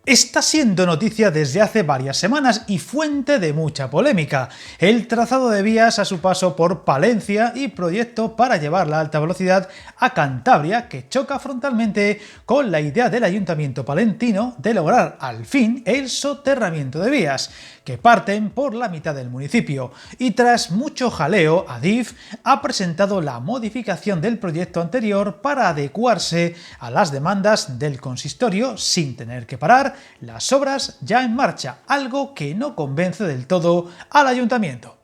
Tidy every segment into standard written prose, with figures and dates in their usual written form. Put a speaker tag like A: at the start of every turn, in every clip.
A: Está siendo noticia desde hace varias semanas y fuente de mucha polémica. El trazado de vías a su paso por Palencia y proyecto para llevar la alta velocidad a Cantabria, que choca frontalmente con la idea del ayuntamiento palentino de lograr al fin el soterramiento de vías, que parten por la mitad del municipio. Y tras mucho jaleo, Adif ha presentado la modificación del proyecto anterior para adecuarse a las demandas del consistorio sin tener que parar las obras ya en marcha, algo que no convence del todo al ayuntamiento.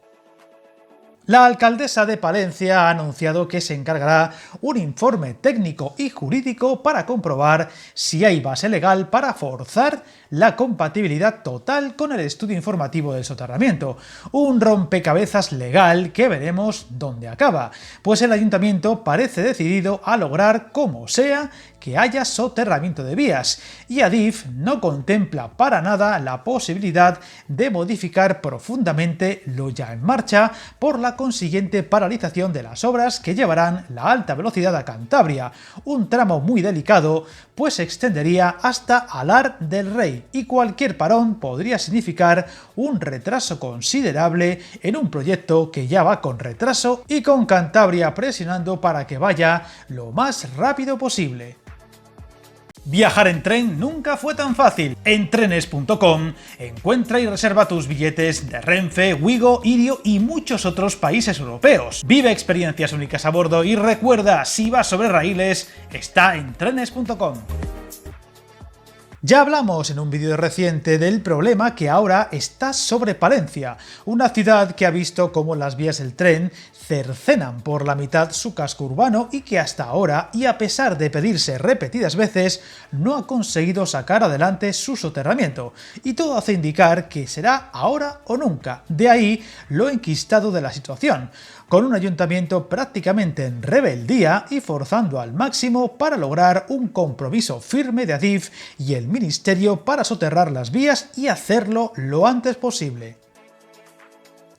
A: La alcaldesa de Palencia ha anunciado que se encargará un informe técnico y jurídico para comprobar si hay base legal para forzar la compatibilidad total con el estudio informativo del soterramiento, un rompecabezas legal que veremos dónde acaba, pues el ayuntamiento parece decidido a lograr como sea que haya soterramiento de vías, y Adif no contempla para nada la posibilidad de modificar profundamente lo ya en marcha por la consiguiente paralización de las obras que llevarán la alta velocidad a Cantabria, un tramo muy delicado, pues se extendería hasta Alar del Rey, y cualquier parón podría significar un retraso considerable en un proyecto que ya va con retraso y con Cantabria presionando para que vaya lo más rápido posible. Viajar en tren nunca fue tan fácil. En trenes.com encuentra y reserva tus billetes de Renfe, Wigo, Irio y muchos otros países europeos. Vive experiencias únicas a bordo y recuerda, si vas sobre raíles, está en trenes.com. Ya hablamos en un vídeo reciente del problema que ahora está sobre Palencia, una ciudad que ha visto cómo las vías del tren cercenan por la mitad su casco urbano y que hasta ahora, y a pesar de pedirse repetidas veces, no ha conseguido sacar adelante su soterramiento, y todo hace indicar que será ahora o nunca. De ahí lo enquistado de la situación, con un ayuntamiento prácticamente en rebeldía y forzando al máximo para lograr un compromiso firme de Adif y el ministerio para soterrar las vías y hacerlo lo antes posible.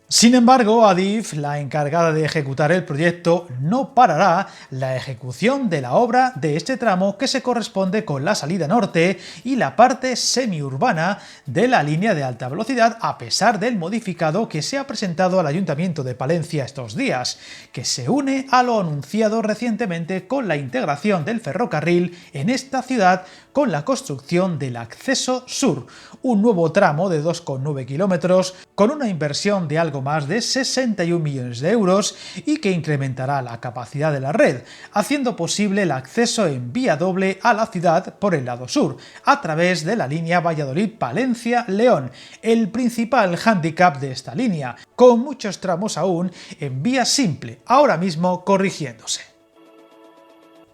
A: Sin embargo, Adif, la encargada de ejecutar el proyecto, no parará la ejecución de la obra de este tramo que se corresponde con la salida norte y la parte semiurbana de la línea de alta velocidad, a pesar del modificado que se ha presentado al Ayuntamiento de Palencia estos días, que se une a lo anunciado recientemente con la integración del ferrocarril en esta ciudad con la construcción del Acceso Sur, un nuevo tramo de 2,9 kilómetros con una inversión de algo más de 61 millones de euros y que incrementará la capacidad de la red, haciendo posible el acceso en vía doble a la ciudad por el lado sur, a través de la línea Valladolid-Palencia-León, el principal hándicap de esta línea, con muchos tramos aún en vía simple, ahora mismo corrigiéndose.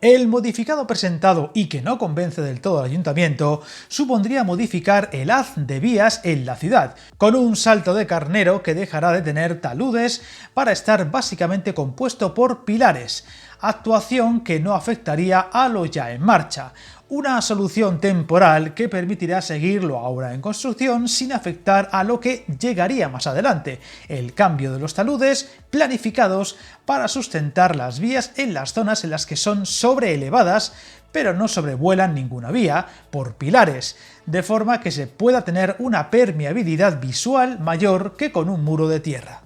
A: El modificado presentado y que no convence del todo al ayuntamiento supondría modificar el haz de vías en la ciudad, con un salto de carnero que dejará de tener taludes para estar básicamente compuesto por pilares, actuación que no afectaría a lo ya en marcha. Una solución temporal que permitirá seguirlo ahora en construcción sin afectar a lo que llegaría más adelante, el cambio de los taludes planificados para sustentar las vías en las zonas en las que son sobreelevadas pero no sobrevuelan ninguna vía por pilares, de forma que se pueda tener una permeabilidad visual mayor que con un muro de tierra.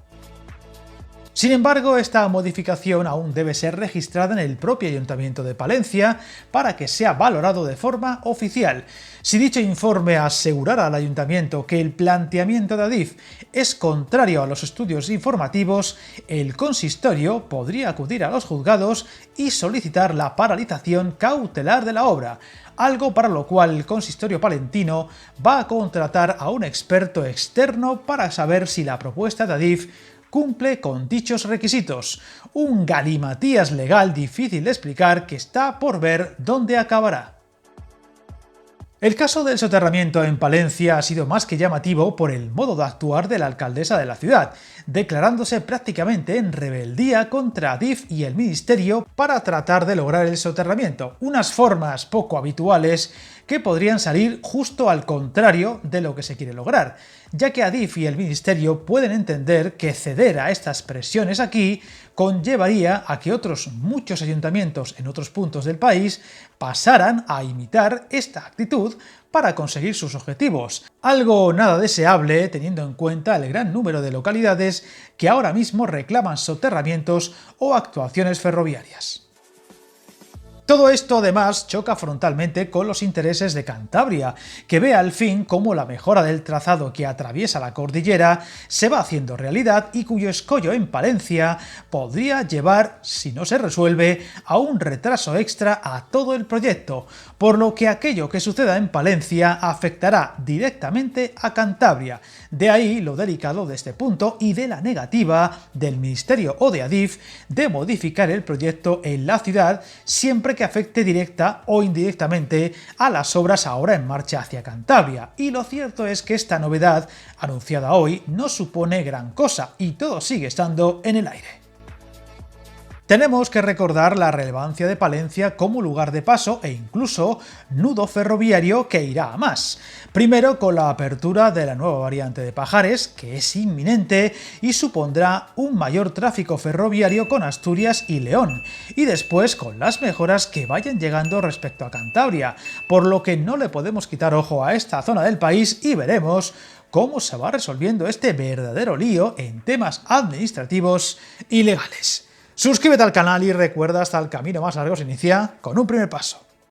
A: Sin embargo, esta modificación aún debe ser registrada en el propio Ayuntamiento de Palencia para que sea valorado de forma oficial. Si dicho informe asegurara al Ayuntamiento que el planteamiento de Adif es contrario a los estudios informativos, el consistorio podría acudir a los juzgados y solicitar la paralización cautelar de la obra, algo para lo cual el consistorio palentino va a contratar a un experto externo para saber si la propuesta de Adif cumple con dichos requisitos, un galimatías legal difícil de explicar que está por ver dónde acabará. El caso del soterramiento en Palencia ha sido más que llamativo por el modo de actuar de la alcaldesa de la ciudad, declarándose prácticamente en rebeldía contra Adif y el ministerio para tratar de lograr el soterramiento, unas formas poco habituales que podrían salir justo al contrario de lo que se quiere lograr, ya que Adif y el ministerio pueden entender que ceder a estas presiones aquí conllevaría a que otros muchos ayuntamientos en otros puntos del país pasaran a imitar esta actitud para conseguir sus objetivos, algo nada deseable teniendo en cuenta el gran número de localidades que ahora mismo reclaman soterramientos o actuaciones ferroviarias. Todo esto además choca frontalmente con los intereses de Cantabria, que ve al fin cómo la mejora del trazado que atraviesa la cordillera se va haciendo realidad y cuyo escollo en Palencia podría llevar, si no se resuelve, a un retraso extra a todo el proyecto, por lo que aquello que suceda en Palencia afectará directamente a Cantabria. De ahí lo delicado de este punto y de la negativa del Ministerio o de Adif de modificar el proyecto en la ciudad siempre que afecte directa o indirectamente a las obras ahora en marcha hacia Cantabria. Y lo cierto es que esta novedad, anunciada hoy, no supone gran cosa y todo sigue estando en el aire. Tenemos que recordar la relevancia de Palencia como lugar de paso e incluso nudo ferroviario que irá a más. Primero con la apertura de la nueva variante de Pajares, que es inminente y supondrá un mayor tráfico ferroviario con Asturias y León, y después con las mejoras que vayan llegando respecto a Cantabria, por lo que no le podemos quitar ojo a esta zona del país y veremos cómo se va resolviendo este verdadero lío en temas administrativos y legales. Suscríbete al canal y recuerda, hasta el camino más largo se inicia con un primer paso.